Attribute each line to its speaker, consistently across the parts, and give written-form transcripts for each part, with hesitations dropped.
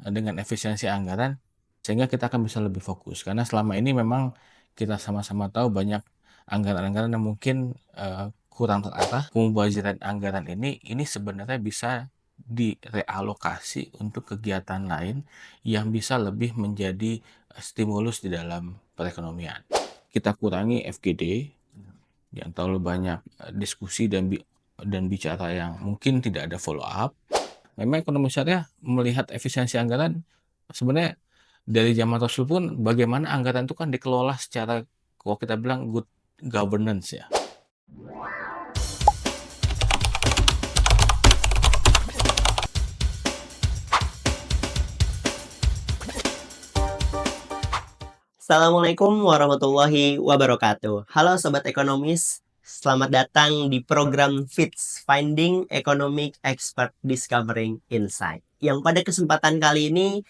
Speaker 1: dengan efisiensi anggaran sehingga kita akan bisa lebih fokus. Karena selama ini memang kita sama-sama tahu banyak anggaran-anggaran yang mungkin kurang terarah. Pembaziran anggaran ini sebenarnya bisa direalokasi untuk kegiatan lain yang bisa lebih menjadi stimulus di dalam perekonomian. Kita kurangi FGD yang terlalu banyak diskusi dan bicara yang mungkin tidak ada follow up. Memang ekonomi syariah melihat efisiensi anggaran sebenarnya dari zaman Rasul pun bagaimana anggaran itu kan dikelola secara kalau kita bilang good governance ya.
Speaker 2: Assalamualaikum warahmatullahi wabarakatuh. Halo Sobat Ekonomis, selamat datang di program FITS, Finding Economic Expert Discovering Insight. Yang pada kesempatan kali ini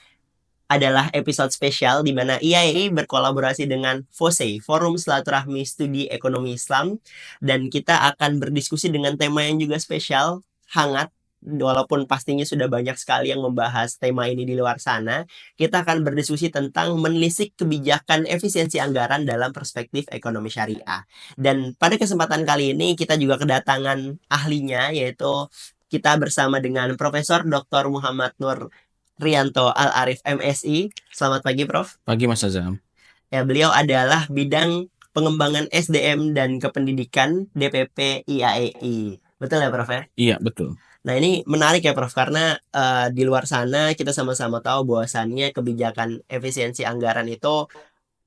Speaker 2: adalah episode spesial di mana IAI berkolaborasi dengan FOSE, Forum Silaturahmi Studi Ekonomi Islam, dan kita akan berdiskusi dengan tema yang juga spesial, hangat. Walaupun pastinya sudah banyak sekali yang membahas tema ini di luar sana, kita akan berdiskusi tentang menelisik kebijakan efisiensi anggaran dalam perspektif ekonomi syariah. Dan pada kesempatan kali ini kita juga kedatangan ahlinya, yaitu kita bersama dengan Profesor Dr. Muhammad Nur Rianto Al-Arif MSI. Selamat pagi, Prof.
Speaker 1: Pagi Mas Azam.
Speaker 2: Ya, beliau adalah bidang pengembangan SDM dan kependidikan DPP IAEI. Betul ya, Prof ya?
Speaker 1: Iya, betul.
Speaker 2: Nah, ini menarik ya, Prof, karena di luar sana kita sama-sama tahu bahwasannya kebijakan efisiensi anggaran itu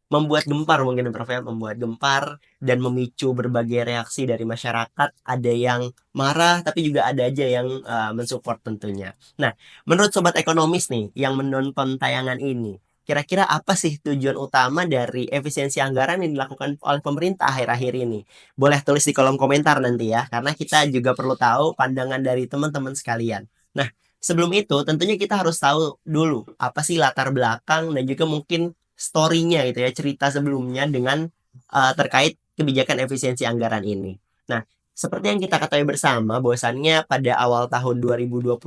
Speaker 2: membuat gempar mungkin Prof ya, membuat gempar dan memicu berbagai reaksi dari masyarakat. Ada yang marah tapi juga ada aja yang mensupport tentunya. Nah, menurut sobat ekonomis nih yang menonton tayangan ini, kira-kira apa sih tujuan utama dari efisiensi anggaran yang dilakukan oleh pemerintah akhir-akhir ini? Boleh tulis di kolom komentar nanti ya, karena kita juga perlu tahu pandangan dari teman-teman sekalian. Nah, sebelum itu tentunya kita harus tahu dulu apa sih latar belakang dan juga mungkin story-nya gitu ya, cerita sebelumnya dengan terkait kebijakan efisiensi anggaran ini. Nah, seperti yang kita ketahui bersama bahwasannya pada awal tahun 2025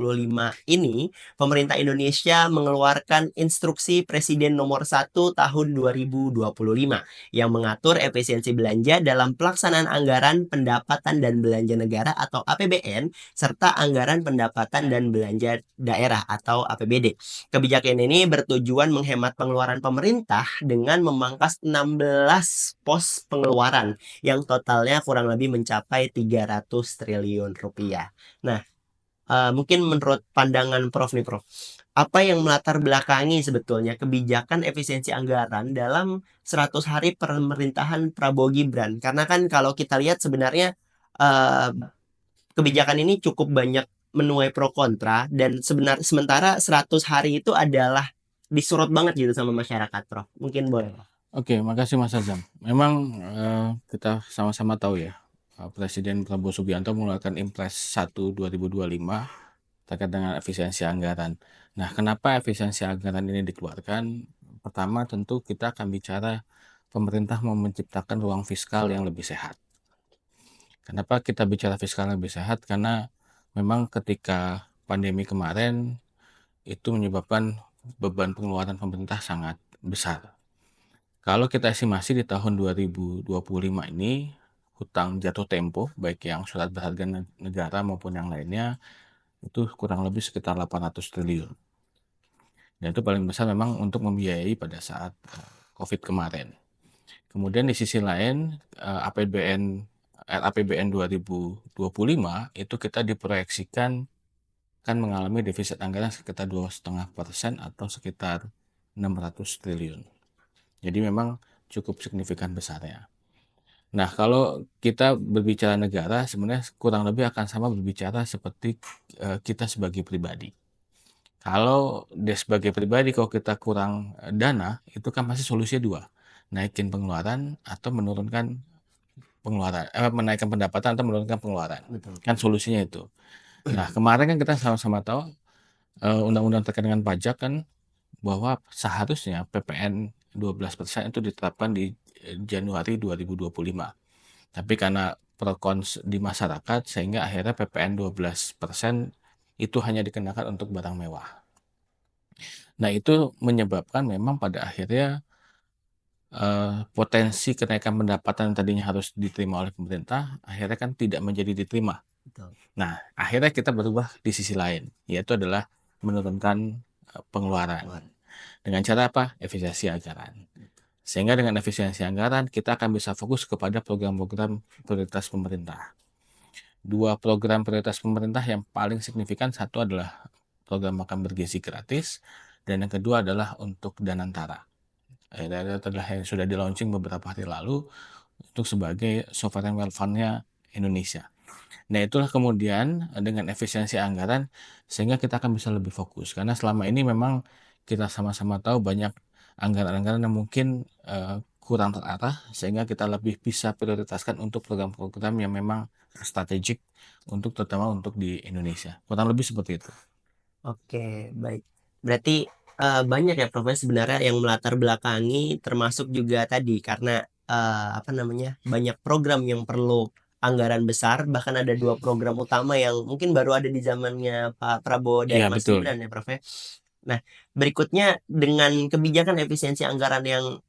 Speaker 2: ini pemerintah Indonesia mengeluarkan instruksi Presiden nomor 1 tahun 2025 yang mengatur efisiensi belanja dalam pelaksanaan anggaran pendapatan dan belanja negara atau APBN serta anggaran pendapatan dan belanja daerah atau APBD. Kebijakan ini bertujuan menghemat pengeluaran pemerintah dengan memangkas 16 pos pengeluaran yang totalnya kurang lebih mencapai 300 triliun rupiah. Nah, mungkin menurut pandangan Prof nih Prof, apa yang melatar belakangi sebetulnya kebijakan efisiensi anggaran dalam 100 hari pemerintahan Prabowo Gibran? Karena kan kalau kita lihat sebenarnya uh, kebijakan ini cukup banyak menuai pro kontra dan sementara 100 hari itu adalah disorot banget gitu sama masyarakat, Prof. Mungkin boleh.
Speaker 1: Oke, makasih Mas Azam. Memang kita sama-sama tahu ya, Presiden Prabowo Subianto mengeluarkan Impres 1 2025 terkait dengan efisiensi anggaran. Nah, kenapa efisiensi anggaran ini dikeluarkan? Pertama, tentu kita akan bicara pemerintah mau menciptakan ruang fiskal yang lebih sehat. Kenapa kita bicara fiskal yang lebih sehat? Karena memang ketika pandemi kemarin itu menyebabkan beban pengeluaran pemerintah sangat besar. Kalau kita estimasi di tahun 2025 ini, hutang jatuh tempo, baik yang surat berharga negara maupun yang lainnya, itu kurang lebih sekitar 800 triliun. Dan itu paling besar memang untuk membiayai pada saat COVID kemarin. Kemudian di sisi lain, RAPBN 2025 itu kita diproyeksikan kan mengalami defisit anggaran sekitar 2,5% atau sekitar 600 triliun. Jadi memang cukup signifikan besarnya. Nah, kalau kita berbicara negara, sebenarnya kurang lebih akan sama berbicara seperti kita sebagai pribadi. Kalau dia sebagai pribadi, kalau kita kurang dana, itu kan pasti solusinya dua. Naikin pengeluaran atau menurunkan pengeluaran, menaikkan pendapatan atau menurunkan pengeluaran.
Speaker 2: Betul.
Speaker 1: Kan solusinya itu. Nah, kemarin kan kita sama-sama tahu undang-undang terkait dengan pajak kan bahwa seharusnya PPN 12% itu diterapkan di Januari 2025. Tapi karena pro cons di masyarakat sehingga akhirnya PPN 12% itu hanya dikenakan untuk barang mewah. Nah, itu menyebabkan memang pada akhirnya potensi kenaikan pendapatan yang tadinya harus diterima oleh pemerintah, akhirnya kan tidak menjadi diterima.
Speaker 2: Betul.
Speaker 1: Nah, akhirnya kita berubah di sisi lain, yaitu adalah menurunkan pengeluaran. Dengan cara apa? Efisiensi anggaran. Sehingga dengan efisiensi anggaran, kita akan bisa fokus kepada program-program prioritas pemerintah. Dua program prioritas pemerintah yang paling signifikan, satu adalah program makan bergizi gratis, dan yang kedua adalah untuk Danantara. Itu adalah yang sudah di-launching beberapa hari lalu untuk sebagai sovereign wealth fund-nya Indonesia. Nah, itulah kemudian dengan efisiensi anggaran sehingga kita akan bisa lebih fokus. Karena selama ini memang kita sama-sama tahu banyak anggaran-anggaran yang mungkin kurang terarah sehingga kita lebih bisa prioritaskan untuk program-program yang memang strategik untuk terutama untuk di Indonesia. Kurang lebih seperti itu.
Speaker 2: Oke, baik. Berarti banyak ya Prof ya sebenarnya yang melatar belakangi termasuk juga tadi karena apa namanya banyak program yang perlu anggaran besar bahkan ada dua program utama yang mungkin baru ada di zamannya Pak Prabowo dan
Speaker 1: Iya,
Speaker 2: Mas
Speaker 1: betul.
Speaker 2: Gibran ya Prof ya. Nah, berikutnya dengan kebijakan efisiensi anggaran yang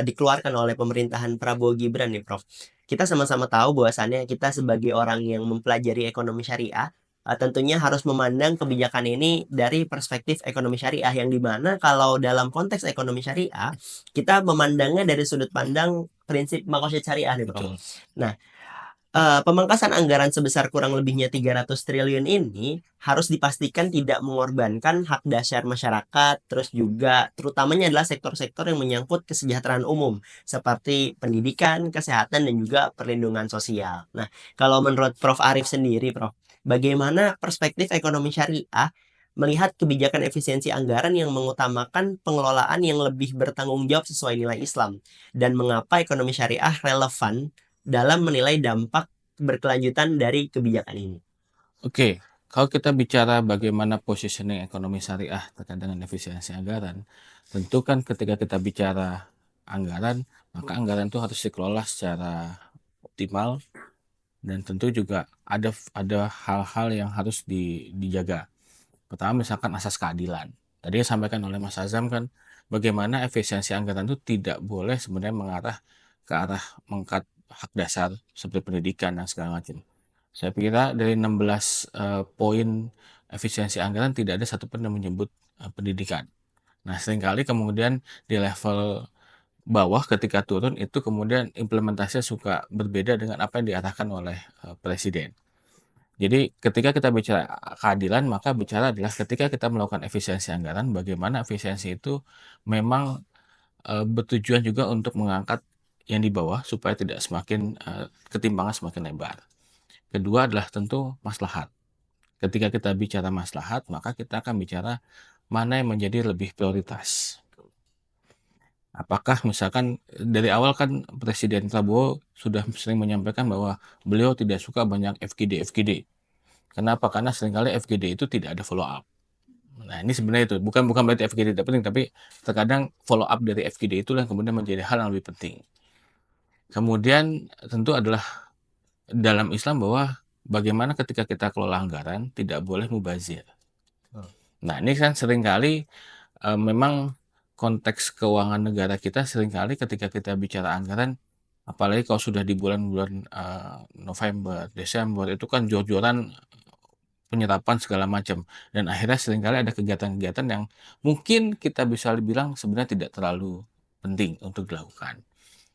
Speaker 2: dikeluarkan oleh pemerintahan Prabowo Gibran nih Prof. Kita sama-sama tahu bahwasannya kita sebagai orang yang mempelajari ekonomi syariah tentunya harus memandang kebijakan ini dari perspektif ekonomi syariah yang dimana kalau dalam konteks ekonomi syariah kita memandangnya dari sudut pandang prinsip makosyad syariah nih Prof.
Speaker 1: Betul.
Speaker 2: Nah, pemangkasan anggaran sebesar kurang lebihnya 300 triliun ini harus dipastikan tidak mengorbankan hak dasar masyarakat, terus juga terutamanya adalah sektor-sektor yang menyangkut kesejahteraan umum, seperti pendidikan, kesehatan, dan juga perlindungan sosial. Nah, kalau menurut Prof. Arif sendiri, Prof, bagaimana perspektif ekonomi syariah melihat kebijakan efisiensi anggaran yang mengutamakan pengelolaan yang lebih bertanggung jawab sesuai nilai Islam, dan mengapa ekonomi syariah relevan dalam menilai dampak berkelanjutan dari kebijakan ini?
Speaker 1: Oke, kalau kita bicara bagaimana positioning ekonomi syariah terkait dengan efisiensi anggaran, tentu kan ketika kita bicara anggaran, maka anggaran itu harus dikelola secara optimal dan tentu juga ada hal-hal yang harus dijaga. Pertama misalkan asas keadilan. Tadi disampaikan oleh Mas Azam kan bagaimana efisiensi anggaran itu tidak boleh sebenarnya mengarah ke arah mengkat hak dasar seperti pendidikan dan segala macam. Saya kira dari 16 poin efisiensi anggaran tidak ada satupun yang menyebut pendidikan. Nah, seringkali kemudian di level bawah ketika turun itu kemudian implementasinya suka berbeda dengan apa yang diarahkan oleh presiden. Jadi ketika kita bicara keadilan, maka bicara adalah ketika kita melakukan efisiensi anggaran, bagaimana efisiensi itu memang bertujuan juga untuk mengangkat yang di bawah supaya tidak semakin ketimpangan semakin lebar. Kedua adalah tentu maslahat. Ketika kita bicara maslahat, maka kita akan bicara mana yang menjadi lebih prioritas. Apakah misalkan dari awal kan Presiden Prabowo sudah sering menyampaikan bahwa beliau tidak suka banyak FGD. Kenapa? Karena seringkali FGD itu tidak ada follow up. Nah, ini sebenarnya itu bukan bukan berarti FGD tidak penting, tapi terkadang follow up dari FGD itu yang kemudian menjadi hal yang lebih penting. Kemudian tentu adalah dalam Islam bahwa bagaimana ketika kita kelola anggaran tidak boleh mubazir. Nah, ini kan seringkali memang konteks keuangan negara kita seringkali ketika kita bicara anggaran, apalagi kalau sudah di bulan-bulan November, Desember itu kan jor-joran penyerapan segala macam dan akhirnya seringkali ada kegiatan-kegiatan yang mungkin kita bisa bilang sebenarnya tidak terlalu penting untuk dilakukan.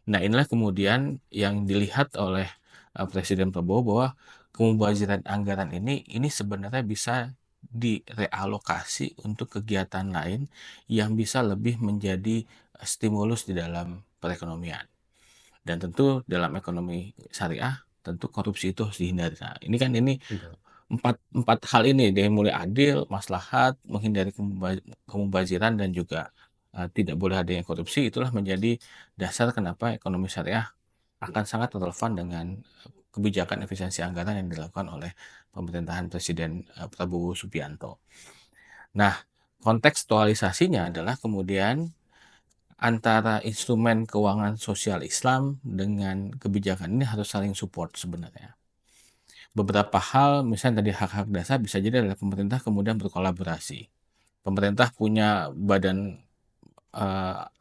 Speaker 1: Nah, inilah kemudian yang dilihat oleh Presiden Prabowo bahwa kemubaziran anggaran ini sebenarnya bisa direalokasi untuk kegiatan lain yang bisa lebih menjadi stimulus di dalam perekonomian. Dan tentu dalam ekonomi syariah tentu korupsi itu harus dihindari. Nah, ini
Speaker 2: Betul.
Speaker 1: empat hal ini dari mulai adil, maslahat, menghindari kemubaziran dan juga tidak boleh ada yang korupsi itulah menjadi dasar kenapa ekonomi syariah akan sangat relevan dengan kebijakan efisiensi anggaran yang dilakukan oleh pemerintahan Presiden Prabowo Subianto. Nah, kontekstualisasinya adalah kemudian antara instrumen keuangan sosial Islam dengan kebijakan ini harus saling support sebenarnya. Beberapa hal, misalnya tadi hak-hak dasar bisa jadi adalah pemerintah kemudian berkolaborasi. Pemerintah punya badan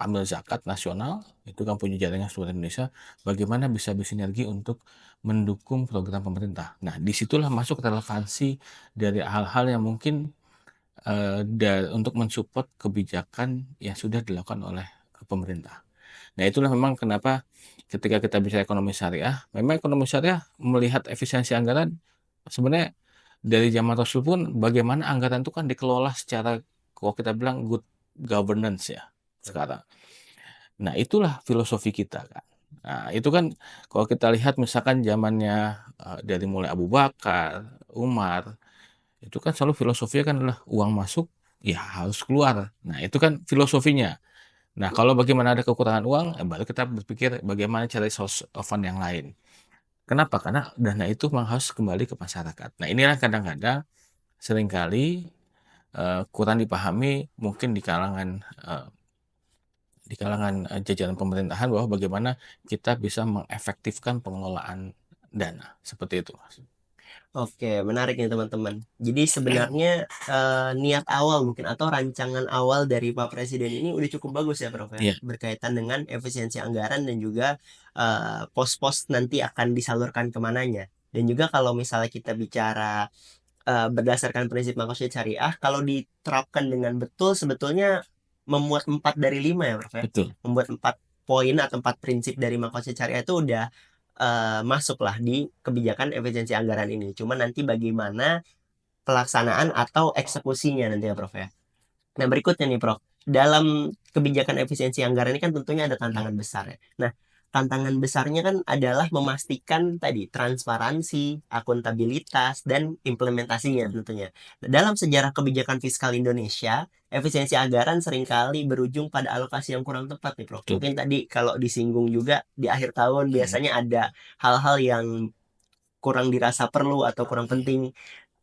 Speaker 1: amil zakat nasional, itu kan punya jaringan seluruh Indonesia, bagaimana bisa bersinergi untuk mendukung program pemerintah. Nah, disitulah masuk relevansi dari hal-hal yang mungkin untuk mensupport kebijakan yang sudah dilakukan oleh pemerintah. Nah, itulah memang kenapa ketika kita bicara ekonomi syariah, memang ekonomi syariah melihat efisiensi anggaran sebenarnya dari zaman Rasul pun bagaimana anggaran itu kan dikelola secara kalau kita bilang good governance ya sekarang. Nah, itulah filosofi kita kan. Nah, itu kan kalau kita lihat misalkan zamannya dari mulai Abu Bakar, Umar, itu kan selalu filosofinya kan adalah uang masuk ya harus keluar. Nah, itu kan filosofinya. Nah, kalau bagaimana ada kekurangan uang, baru kita berpikir bagaimana cari source of fund yang lain. Kenapa? Karena dana itu memang harus kembali ke masyarakat. Nah, inilah kadang-kadang seringkali kurang dipahami mungkin di kalangan jajaran pemerintahan bahwa bagaimana kita bisa mengefektifkan pengelolaan dana seperti itu, Mas.
Speaker 2: Oke, menarik nih teman-teman. Jadi sebenarnya niat awal mungkin atau rancangan awal dari Pak Presiden ini udah cukup bagus ya, Prof ya,
Speaker 1: Iya,
Speaker 2: berkaitan dengan efisiensi anggaran dan juga pos-pos nanti akan disalurkan kemananya. Dan juga kalau misalnya kita bicara berdasarkan prinsip makosyid syariah, kalau diterapkan dengan betul sebetulnya memuat 4 dari 5 ya, Prof ya.
Speaker 1: betul.
Speaker 2: Membuat 4 poin atau 4 prinsip dari makosyid syariah itu udah masuklah di kebijakan efisiensi anggaran ini. Cuma nanti bagaimana pelaksanaan atau eksekusinya nanti ya, Prof ya. Nah, berikutnya nih, Prof. Dalam kebijakan efisiensi anggaran ini kan tentunya ada tantangan besar ya. Nah, tantangan besarnya kan adalah memastikan tadi transparansi, akuntabilitas, dan implementasinya tentunya. Nah, dalam sejarah kebijakan fiskal Indonesia, efisiensi anggaran seringkali berujung pada alokasi yang kurang tepat nih, Prof.
Speaker 1: Betul.
Speaker 2: Mungkin tadi kalau disinggung juga di akhir tahun
Speaker 1: Hmm.
Speaker 2: biasanya ada hal-hal yang kurang dirasa perlu atau kurang penting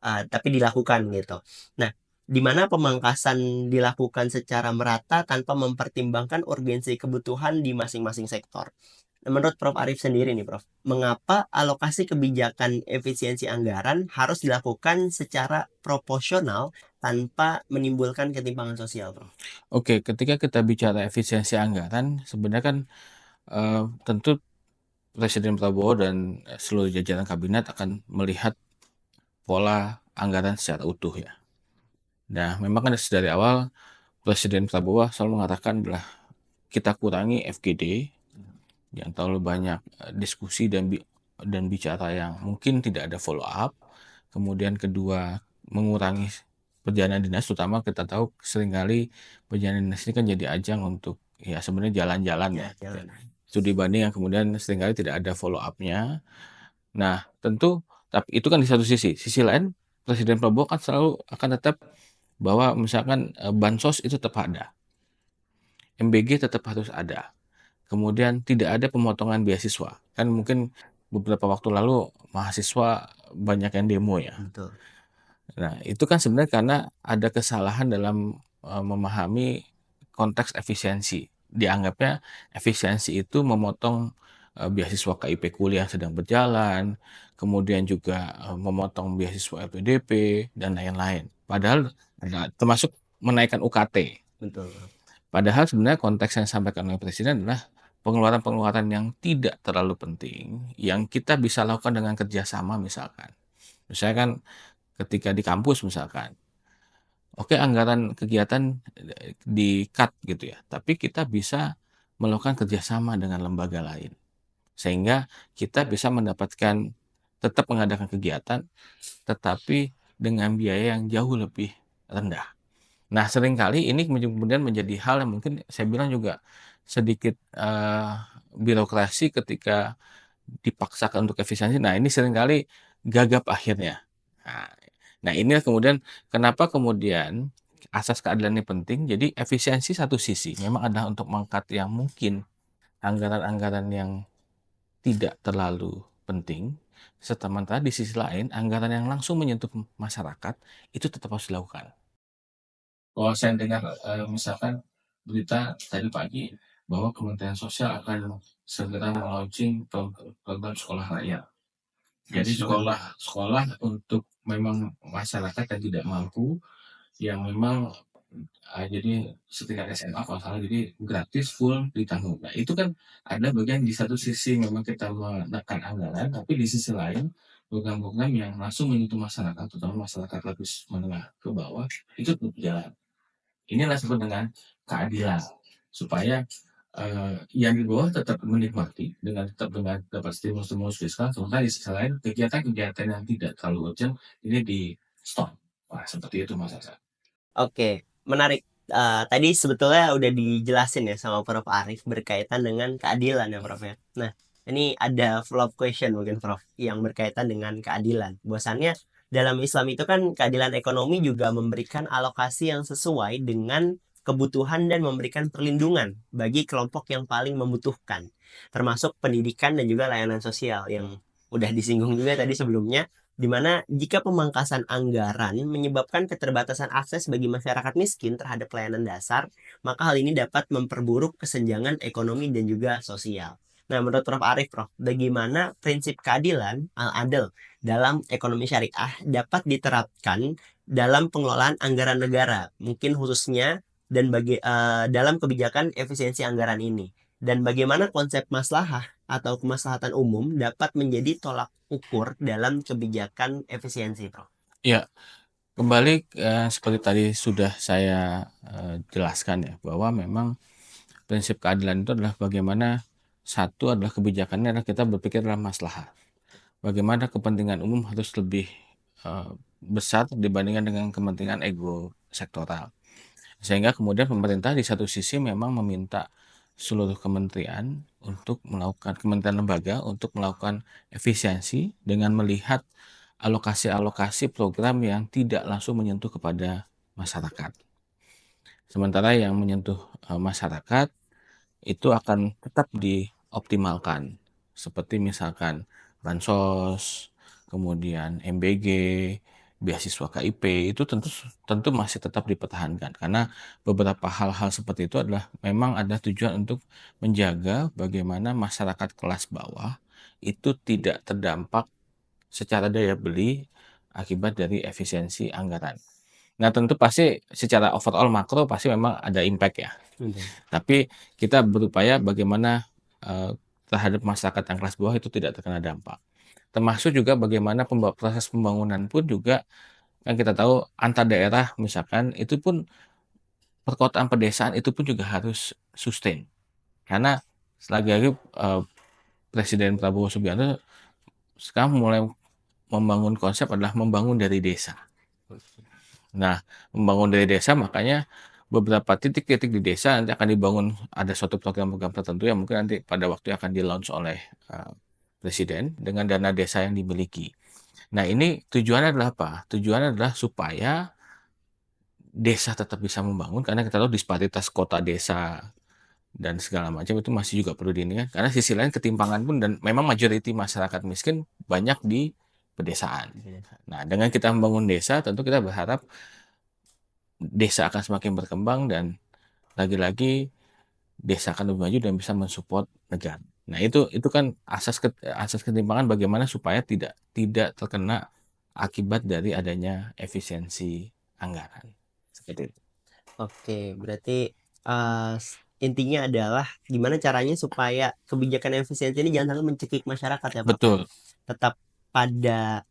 Speaker 2: tapi dilakukan gitu. Nah, di mana pemangkasan dilakukan secara merata tanpa mempertimbangkan urgensi kebutuhan di masing-masing sektor. Nah, menurut Prof. Arif sendiri nih, Prof, mengapa alokasi kebijakan efisiensi anggaran harus dilakukan secara proporsional tanpa menimbulkan ketimpangan sosial, Prof?
Speaker 1: Oke, ketika kita bicara efisiensi anggaran, sebenarnya kan tentu Presiden Prabowo dan seluruh jajaran kabinet akan melihat pola anggaran secara utuh ya. Nah, memang kan dari awal Presiden Prabowo selalu mengatakan adalah kita kurangi FGD, yang terlalu banyak diskusi dan bicara yang mungkin tidak ada follow up. Kemudian kedua, mengurangi perjalanan dinas, terutama kita tahu seringkali perjalanan dinas ini kan jadi ajang untuk ya sebenarnya jalan-jalan ya.
Speaker 2: Jalan.
Speaker 1: Itu dibanding yang kemudian seringkali tidak ada follow up-nya. Nah, tentu tapi itu kan di satu sisi. Sisi lain, Presiden Prabowo kan selalu akan tetap bahwa misalkan bansos itu tetap ada, MBG tetap harus ada. Kemudian tidak ada pemotongan beasiswa. Kan mungkin beberapa waktu lalu mahasiswa banyak yang demo ya.
Speaker 2: Betul.
Speaker 1: Nah, itu kan sebenarnya karena ada kesalahan dalam memahami konteks efisiensi. Dianggapnya efisiensi itu memotong beasiswa KIP kuliah yang sedang berjalan, kemudian juga memotong beasiswa LPDP dan lain-lain. Padahal termasuk menaikkan UKT.
Speaker 2: Betul, Prof.
Speaker 1: Padahal sebenarnya konteks yang disampaikan oleh Presiden adalah pengeluaran-pengeluaran yang tidak terlalu penting, yang kita bisa lakukan dengan kerjasama misalkan. Misalnya kan ketika di kampus misalkan, oke anggaran kegiatan di-cut gitu ya, tapi kita bisa melakukan kerjasama dengan lembaga lain. Sehingga kita bisa mendapatkan tetap mengadakan kegiatan, tetapi dengan biaya yang jauh lebih rendah. Nah, seringkali ini kemudian menjadi hal yang mungkin saya bilang juga sedikit birokrasi ketika dipaksakan untuk efisiensi. Nah, ini seringkali gagap akhirnya. Nah, nah inilah kemudian kenapa kemudian asas keadilan ini penting. Jadi efisiensi satu sisi memang adalah untuk mengangkat yang mungkin anggaran-anggaran yang tidak terlalu penting. Sementara di sisi lain anggaran yang langsung menyentuh masyarakat itu tetap harus dilakukan. Kalau saya dengar misalkan berita tadi pagi bahwa Kementerian Sosial akan segera melaunching program sekolah rakyat. Jadi sekolah untuk memang masyarakat yang tidak mampu, yang memang jadi setingkat SMA kalau salah, jadi gratis full ditanggung. Nah, itu kan ada bagian di satu sisi memang kita menekan anggaran, tapi di sisi lain program-program yang langsung menyentuh masyarakat, terutama masyarakat lapis menengah ke bawah, itu tetap jalan. Inilah disebut dengan keadilan, supaya yang di bawah tetap menikmati tetap dengan dapat stimulus fiskal, sementara di sisi lain kegiatan-kegiatan yang tidak terlalu urgent ini di stop. Wah, seperti itu Mas Asa.
Speaker 2: Oke, menarik. Tadi sebetulnya udah dijelasin ya sama Prof. Arif berkaitan dengan keadilan ya Prof ya. Nah, ini ada follow up question mungkin Prof yang berkaitan dengan keadilan. Bahwasannya dalam Islam itu kan keadilan ekonomi juga memberikan alokasi yang sesuai dengan kebutuhan dan memberikan perlindungan bagi kelompok yang paling membutuhkan, termasuk pendidikan dan juga layanan sosial yang udah disinggung juga tadi sebelumnya, di mana jika pemangkasan anggaran menyebabkan keterbatasan akses bagi masyarakat miskin terhadap pelayanan dasar, maka hal ini dapat memperburuk kesenjangan ekonomi dan juga sosial. Nah, menurut Prof. Arif, Prof, bagaimana prinsip keadilan al-adil dalam ekonomi syariah dapat diterapkan dalam pengelolaan anggaran negara, mungkin khususnya dalam kebijakan efisiensi anggaran ini? Dan bagaimana konsep maslahah atau kemaslahatan umum dapat menjadi tolak ukur dalam kebijakan efisiensi, Prof?
Speaker 1: Ya, kembali seperti tadi sudah saya jelaskan ya, bahwa memang prinsip keadilan itu adalah bagaimana satu adalah kebijakannya adalah kita berpikir dalam maslahat. Bagaimana kepentingan umum harus lebih besar dibandingkan dengan kepentingan ego sektoral. Sehingga kemudian pemerintah di satu sisi memang meminta seluruh kementerian untuk melakukan kementerian lembaga untuk melakukan efisiensi dengan melihat alokasi-alokasi program yang tidak langsung menyentuh kepada masyarakat. Sementara yang menyentuh masyarakat itu akan tetap dioptimalkan. Seperti misalkan bansos, kemudian MBG, beasiswa KIP, itu tentu masih tetap dipertahankan karena beberapa hal-hal seperti itu adalah memang ada tujuan untuk menjaga bagaimana masyarakat kelas bawah itu tidak terdampak secara daya beli akibat dari efisiensi anggaran. Nah, tentu pasti secara overall makro pasti memang ada impact ya. Tapi kita berupaya bagaimana terhadap masyarakat yang kelas bawah itu tidak terkena dampak. Termasuk juga bagaimana proses pembangunan pun juga kan kita tahu antar daerah misalkan itu pun perkotaan pedesaan itu pun juga harus sustain. Karena lagi-lagi Presiden Prabowo Subianto sekarang mulai membangun konsep adalah membangun dari desa. Nah, membangun dari desa makanya beberapa titik-titik di desa nanti akan dibangun ada suatu program-program tertentu yang mungkin nanti pada waktu akan di-launch oleh Presiden dengan dana desa yang dimiliki. Nah, ini tujuannya adalah apa? Tujuannya adalah supaya desa tetap bisa membangun karena kita tahu disparitas kota desa dan segala macam itu masih juga perlu diingat karena sisi lain ketimpangan pun dan memang majoriti masyarakat miskin banyak di pedesaan. Nah, dengan kita membangun desa tentu kita berharap desa akan semakin berkembang dan lagi-lagi desa akan lebih maju dan bisa mensupport negara. Nah, itu kan asas ketimpangan bagaimana supaya tidak terkena akibat dari adanya efisiensi anggaran. Seperti itu.
Speaker 2: Oke, berarti intinya adalah gimana caranya supaya kebijakan efisiensi ini jangan sampai mencekik masyarakat ya, Pak?
Speaker 1: Betul,
Speaker 2: Tetap pada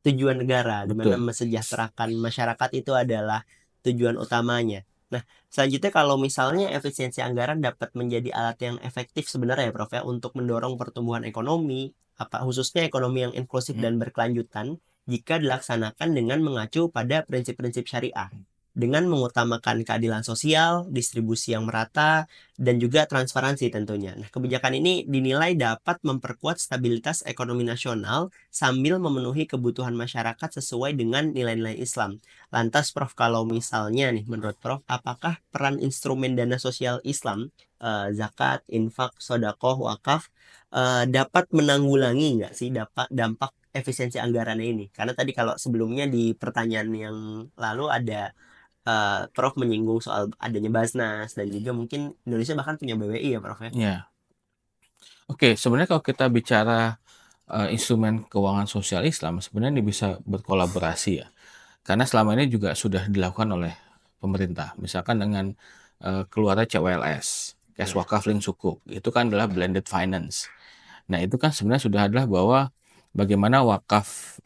Speaker 2: tujuan negara, di mana
Speaker 1: betul.
Speaker 2: mesejahterakan masyarakat itu adalah tujuan utamanya. Nah, selanjutnya kalau misalnya efisiensi anggaran dapat menjadi alat yang efektif sebenarnya ya, Prof ya, untuk mendorong pertumbuhan ekonomi, khususnya ekonomi yang inklusif dan berkelanjutan, jika dilaksanakan dengan mengacu pada prinsip-prinsip syariah, dengan mengutamakan keadilan sosial, distribusi yang merata, dan juga transparansi tentunya. Nah, kebijakan ini dinilai dapat memperkuat stabilitas ekonomi nasional sambil memenuhi kebutuhan masyarakat sesuai dengan nilai-nilai Islam. Lantas, Prof, kalau misalnya nih, menurut Prof, apakah peran instrumen dana sosial Islam, zakat, infak, sodakoh, wakaf, dapat menanggulangi nggak sih dampak efisiensi anggaran ini? Karena tadi kalau sebelumnya di pertanyaan yang lalu ada Prof menyinggung soal adanya Basnas dan juga mungkin Indonesia bahkan punya BWI ya, Prof ya.
Speaker 1: Ya. Oke, sebenarnya kalau kita bicara instrumen keuangan sosial Islam sebenarnya ini bisa berkolaborasi ya. Karena selama ini juga sudah dilakukan oleh pemerintah. Misalkan dengan keluarnya CWLS, Cash
Speaker 2: Iya.
Speaker 1: Wakaf Link Sukuk, itu kan adalah blended finance. Nah, itu kan sebenarnya sudah adalah bahwa bagaimana wakaf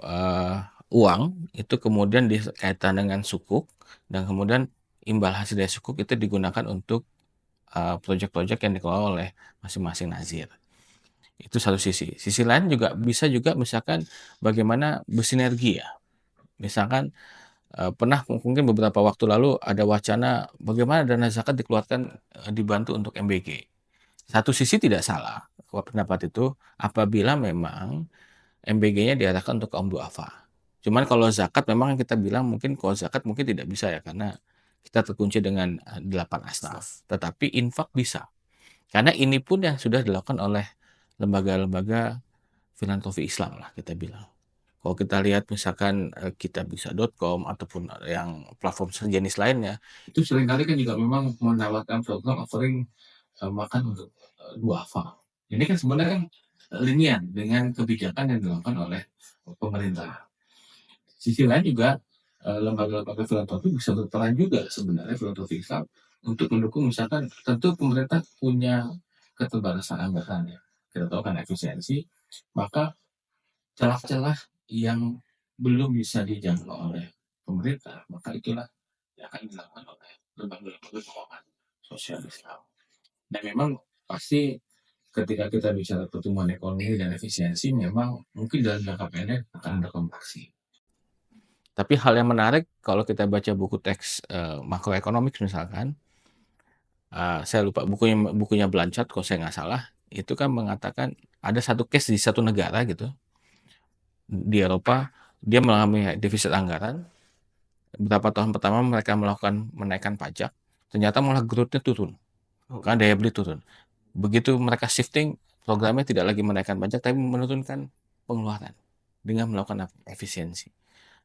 Speaker 1: uang itu kemudian dikaitkan dengan sukuk, dan kemudian imbal hasil dari sukuk itu digunakan untuk proyek-proyek yang dikelola oleh masing-masing nazir. Itu satu sisi. Sisi lain juga bisa juga misalkan bagaimana bersinergi ya. Misalkan pernah mungkin beberapa waktu lalu ada wacana bagaimana dana zakat dikeluarkan dibantu untuk MBG. Satu sisi tidak salah pendapat itu apabila memang MBG-nya diarahkan untuk kaum duafa. Cuman kalau zakat memang kita bilang mungkin kalau zakat mungkin tidak bisa ya karena kita terkunci dengan 8 asnaf. Tetapi infak bisa. Karena ini pun yang sudah dilakukan oleh lembaga-lembaga filantropi Islam lah kita bilang. Kalau kita lihat misalkan kitabisa.com ataupun yang platform sejenis lainnya, itu seringkali kan juga memang menawarkan program offering makan untuk duafa. Ini kan sebenarnya kan linian dengan kebijakan yang dilakukan oleh pemerintah. Sisi lain juga lembaga-lembaga filantropi bisa berperan juga sebenarnya filantropi Islam untuk mendukung misalkan tentu pemerintah punya keterbatasan anggaran ya. Kita tahu kan efisiensi, maka celah-celah yang belum bisa dijangkau oleh pemerintah, maka itulah yang akan dilakukan oleh lembaga-lembaga keuangan sosial Islam. Dan memang pasti ketika kita bicara pertumbuhan ekonomi dan efisiensi, memang mungkin dalam jangka pendek akan ada kontraksi. Tapi hal yang menarik kalau kita baca buku teks makroekonomik misalkan, saya lupa bukunya Blanchard kalau saya nggak salah, itu kan mengatakan ada satu case di satu negara gitu di Eropa, dia mengalami defisit anggaran. Beberapa tahun pertama mereka melakukan menaikkan pajak, ternyata malah growth-nya turun, karena daya beli turun. Begitu mereka shifting, programnya tidak lagi menaikkan pajak, tapi menurunkan pengeluaran dengan melakukan efisiensi.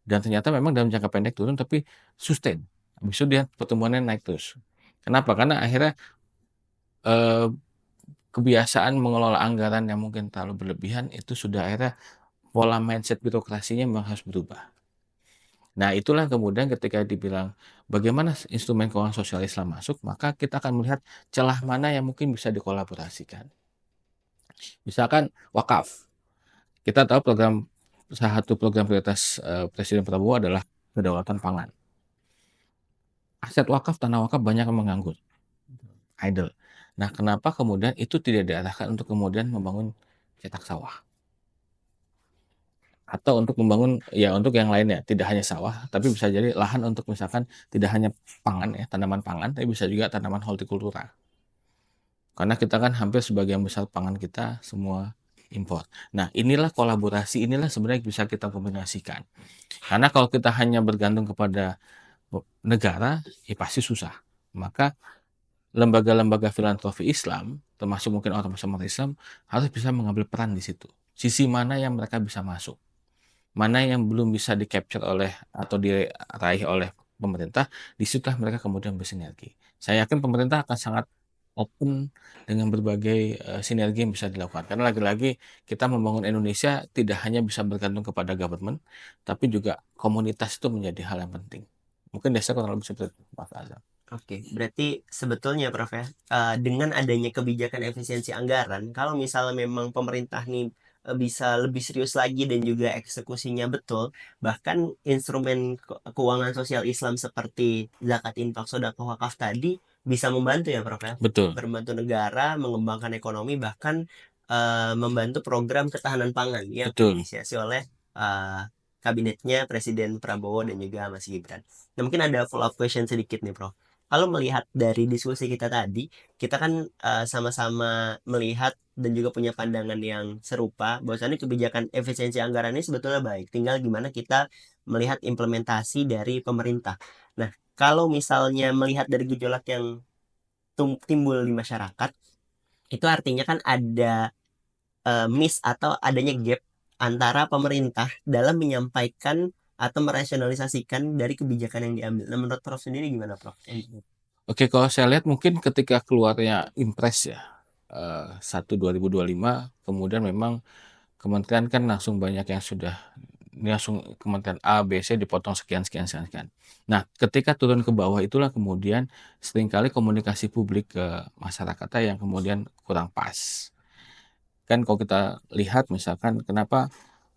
Speaker 1: Dan ternyata memang dalam jangka pendek turun, tapi sustain. Habis itu dia pertumbuhannya naik terus. Kenapa? Karena akhirnya kebiasaan mengelola anggaran yang mungkin terlalu berlebihan, itu sudah akhirnya pola mindset birokrasinya memang harus berubah. Nah, itulah kemudian ketika dibilang bagaimana instrumen keuangan sosial Islam masuk, maka kita akan melihat celah mana yang mungkin bisa dikolaborasikan. Misalkan wakaf. Kita tahu salah satu program prioritas Presiden Prabowo adalah kedaulatan pangan. Aset wakaf, tanah wakaf banyak yang menganggur, idle. Nah, kenapa kemudian itu tidak diarahkan untuk kemudian membangun cetak sawah? Atau untuk membangun ya untuk yang lainnya, tidak hanya sawah, tapi bisa jadi lahan untuk misalkan tidak hanya pangan ya, tanaman pangan, tapi bisa juga tanaman hortikultura. Karena kita kan hampir sebagian besar pangan kita semua impor. Nah, inilah kolaborasi, inilah sebenarnya bisa kita kombinasikan. Karena kalau kita hanya bergantung kepada negara, ya pasti susah. Maka lembaga-lembaga filantropi Islam, termasuk mungkin orang-orang Islam, harus bisa mengambil peran di situ. Sisi mana yang mereka bisa masuk. Mana yang belum bisa di-capture oleh atau diraih oleh pemerintah, disitulah mereka kemudian bersinergi. Saya yakin pemerintah akan sangat open dengan berbagai sinergi yang bisa dilakukan. Karena lagi-lagi kita membangun Indonesia tidak hanya bisa bergantung kepada government, tapi juga komunitas itu menjadi hal yang penting. Mungkin dasar kurang lebih seperti itu, Mas Azam.
Speaker 2: Oke, berarti sebetulnya Prof ya, dengan adanya kebijakan efisiensi anggaran, kalau misalnya memang pemerintah nih bisa lebih serius lagi dan juga eksekusinya betul, bahkan instrumen keuangan sosial Islam seperti zakat, infak, sedekah, wakaf tadi bisa membantu ya Prof ya,
Speaker 1: Betul,
Speaker 2: membantu negara mengembangkan ekonomi, bahkan membantu program ketahanan pangan yang
Speaker 1: betul.
Speaker 2: diinisiasi oleh kabinetnya Presiden Prabowo dan juga Mas Gibran. Nah, mungkin ada follow up question sedikit nih Prof. Kalau melihat dari diskusi kita tadi, kita kan sama-sama melihat dan juga punya pandangan yang serupa bahwasannya kebijakan efisiensi anggaran ini sebetulnya baik. Tinggal gimana kita melihat implementasi dari pemerintah. Nah, kalau misalnya melihat dari gejolak yang timbul di masyarakat, itu artinya kan ada miss atau adanya gap antara pemerintah dalam menyampaikan atau merasionalisasikan dari kebijakan yang diambil. Nah, menurut Prof sendiri gimana, Prof?
Speaker 1: Oke, kalau saya lihat mungkin ketika keluarnya Impres ya, 1 2025, kemudian memang kementerian kan langsung banyak yang sudah ini langsung kementerian A, B, C dipotong sekian sekian sekian sekian. Nah, ketika turun ke bawah itulah kemudian seringkali komunikasi publik ke masyarakatnya yang kemudian kurang pas. Kan kalau kita lihat misalkan kenapa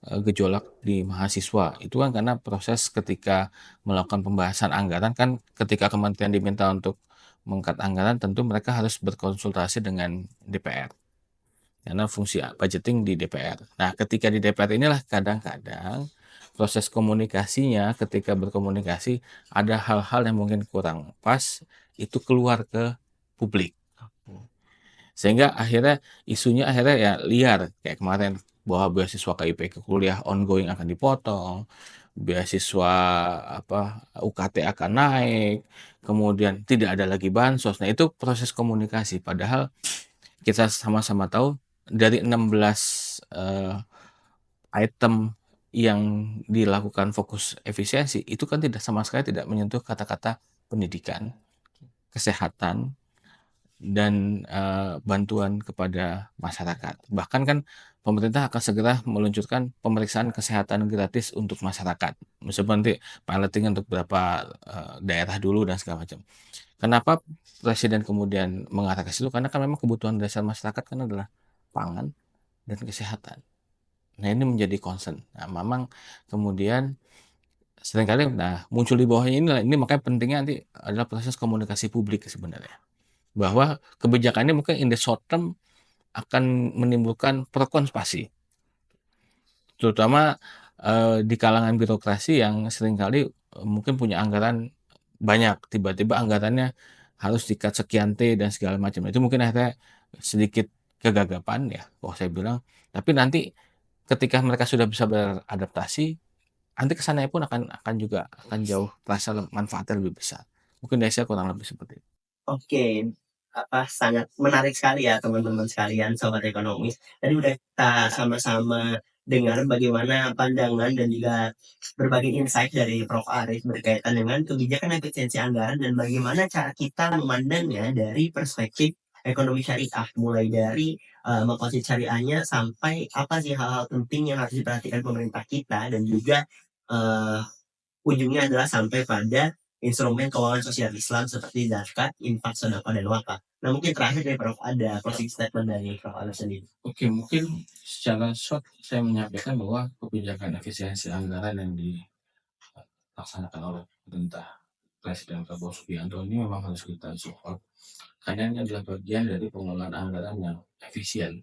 Speaker 1: gejolak di mahasiswa itu kan karena proses ketika melakukan pembahasan anggaran kan ketika kementerian diminta untuk mengangkat anggaran tentu mereka harus berkonsultasi dengan DPR karena fungsi budgeting di DPR. Nah, ketika di DPR inilah kadang-kadang proses komunikasinya ketika berkomunikasi ada hal-hal yang mungkin kurang pas itu keluar ke publik. Sehingga akhirnya isunya akhirnya ya liar kayak kemarin bahwa beasiswa KIP ke kuliah ongoing akan dipotong, beasiswa UKT akan naik, kemudian tidak ada lagi bansos. Nah, itu proses komunikasi padahal kita sama-sama tahu dari 16 item yang dilakukan fokus efisiensi itu kan tidak sama sekali tidak menyentuh kata-kata pendidikan, kesehatan, dan bantuan kepada masyarakat. Bahkan kan pemerintah akan segera meluncurkan pemeriksaan kesehatan gratis untuk masyarakat. Seperti piloting untuk beberapa daerah dulu dan segala macam. Kenapa Presiden kemudian mengarah ke situ? Karena kan memang kebutuhan dasar masyarakat kan adalah pangan dan kesehatan. Nah, ini menjadi concern. Nah, memang kemudian seringkali muncul di bawahnya ini makanya pentingnya nanti adalah proses komunikasi publik sebenarnya. Bahwa kebijakan ini mungkin in the short term akan menimbulkan pro konspirasi. Terutama di kalangan birokrasi yang seringkali mungkin punya anggaran banyak, tiba-tiba anggarannya harus di-cut sekian T dan segala macam. Itu mungkin akhirnya sedikit kegagapan ya, kalau saya bilang. Tapi nanti ketika mereka sudah bisa beradaptasi, nanti kesananya pun akan juga akan jauh terasa manfaatnya lebih besar. Mungkin dari saya kurang lebih seperti itu.
Speaker 2: Oke, sangat menarik sekali ya teman-teman sekalian, sobat ekonomis. Tadi udah kita sama-sama dengar bagaimana pandangan dan juga berbagai insight dari Prof. Arif berkaitan dengan kebijakan efisiensi anggaran dan bagaimana cara kita memandangnya dari perspektif ekonomi syariah, mulai dari mengkonsumsi syariahnya sampai apa sih hal-hal penting yang harus diperhatikan pemerintah kita dan juga eh, ujungnya adalah sampai pada instrumen keuangan sosial Islam seperti zakat, infak, sedekah, dan wakaf. Nah, mungkin terakhir dari Prof ada closing statement dari Prof Ada sendiri.
Speaker 1: Oke, mungkin secara short saya menyampaikan bahwa kebijakan efisiensi anggaran yang dilaksanakan oleh pemerintah Presiden Prabowo Subianto ini memang harus kita support karena ini adalah bagian dari pengelolaan anggaran yang efisien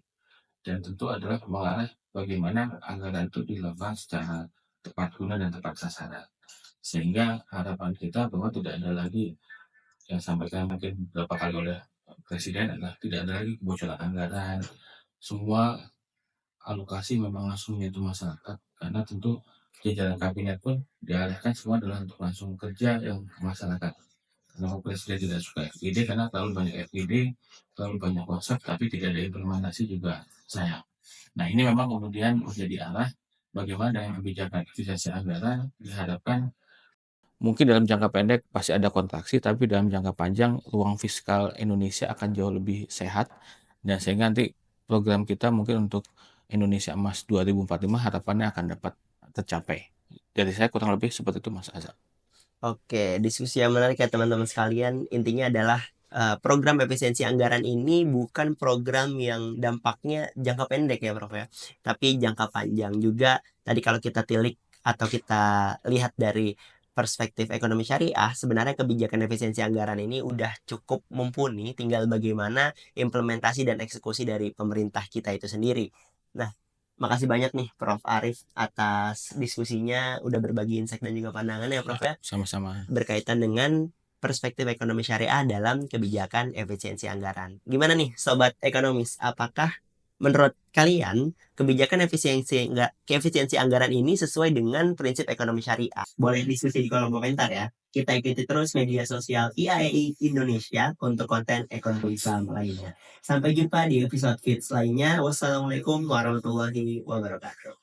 Speaker 1: dan tentu adalah mengarah bagaimana anggaran itu dilakukan secara tepat guna dan tepat sasaran. Sehingga harapan kita bahwa tidak ada lagi yang sampaikan mungkin beberapa kali oleh Presiden adalah tidak ada lagi kebocoran anggaran. Semua alokasi memang langsung menyentuh masyarakat karena tentu jajaran kabinet pun diarahkan semua adalah untuk langsung kerja yang ke masyarakat. Karena Presiden tidak suka FGD karena terlalu banyak FGD, terlalu banyak konsep tapi tidak ada implementasi juga sayang. Nah, ini memang kemudian menjadi arah bagaimana dengan kebijakan efisiensi anggaran diharapkan mungkin dalam jangka pendek pasti ada kontraksi, tapi dalam jangka panjang ruang fiskal Indonesia akan jauh lebih sehat dan sehingga nanti program kita mungkin untuk Indonesia Emas 2045 harapannya akan dapat tercapai. Dari saya kurang lebih seperti itu Mas Azam.
Speaker 2: Oke, diskusi yang menarik ya teman-teman sekalian. Intinya adalah program efisiensi anggaran ini bukan program yang dampaknya jangka pendek ya Prof ya, tapi jangka panjang juga. Tadi kalau kita tilik atau kita lihat dari perspektif ekonomi syariah, sebenarnya kebijakan efisiensi anggaran ini udah cukup mumpuni, tinggal bagaimana implementasi dan eksekusi dari pemerintah kita itu sendiri. Nah, makasih banyak nih Prof Arif atas diskusinya, udah berbagi insight dan juga pandangan ya Prof ya,
Speaker 1: Sama-sama.
Speaker 2: berkaitan dengan perspektif ekonomi syariah dalam kebijakan efisiensi anggaran. Gimana nih Sobat Ekonomis, apakah menurut kalian kebijakan efisiensi anggaran ini sesuai dengan prinsip ekonomi syariah? Boleh diskusi di kolom komentar ya. Kita ikuti terus media sosial IAEI Indonesia untuk konten ekonomi Islam lainnya. Sampai jumpa di episode Fits lainnya. Wassalamualaikum warahmatullahi wabarakatuh.